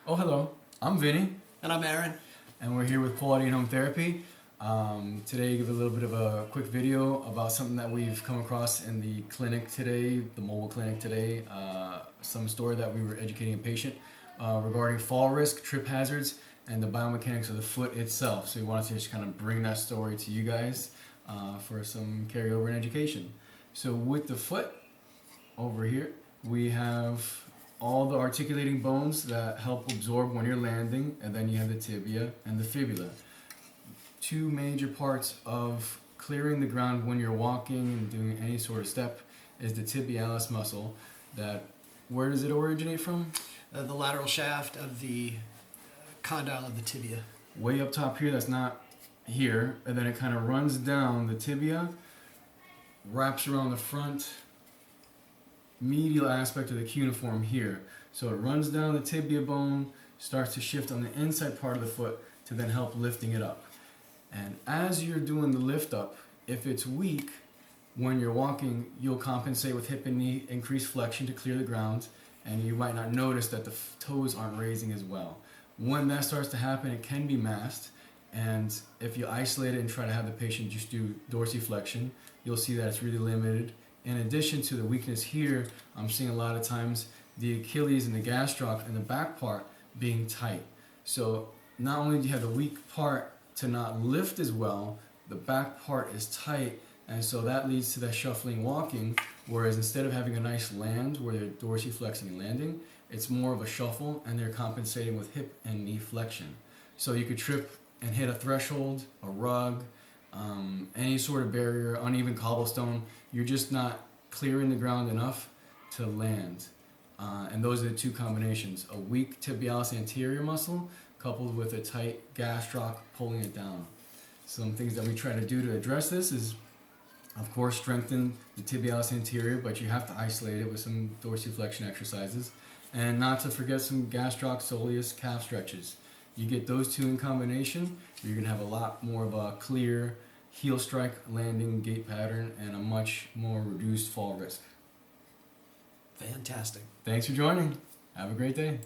Oh, hello. I'm Vinny, And I'm Aaron. and we're here with Quality in Home Therapy. Today, give a little bit of a quick video about something that we've come across in the clinic today, the mobile clinic today. Some story that we were educating a patient regarding fall risk, trip hazards, and the biomechanics of the foot itself. So we wanted to just kind of bring that story to you guys for some carryover in education. So with the foot over here, we have all the articulating bones that help absorb when you're landing, and then you have the tibia and the fibula. Two major parts of clearing the ground when you're walking and doing any sort of step is the tibialis muscle. Where does it originate from? The lateral shaft of the condyle of the tibia. Way up top here, that's not here, and then it kind of runs down the tibia, wraps around the front medial aspect of the cuneiform here. So it runs down the tibia bone, starts to shift on the inside part of the foot to then help lifting it up. And as you're doing the lift up, if it's weak, when you're walking, you'll compensate with hip and knee increased flexion to clear the ground, and you might not notice that the toes aren't raising as well. When that starts to happen, it can be masked, and if you isolate it and try to have the patient just do dorsiflexion, you'll see that it's really limited. In addition to the weakness here, I'm seeing a lot of times the Achilles and the gastroc and the back part being tight. So not only do you have the weak part to not lift as well, the back part is tight, and so that leads to that shuffling walking, whereas instead of having a nice land where they're dorsiflexing and landing, it's more of a shuffle and they're compensating with hip and knee flexion. So you could trip and hit a threshold, a rug, any sort of barrier, uneven cobblestone. You're just not clearing the ground enough to land. And those are the two combinations: a weak tibialis anterior muscle coupled with a tight gastroc pulling it down. Some things that we try to do to address this is, of course, strengthen the tibialis anterior, but you have to isolate it with some dorsiflexion exercises. And not to forget some gastroc soleus calf stretches. You get those two in combination, you're going to have a lot more of a clear heel strike landing gait pattern and a much more reduced fall risk. Fantastic. Thanks for joining. Have a great day.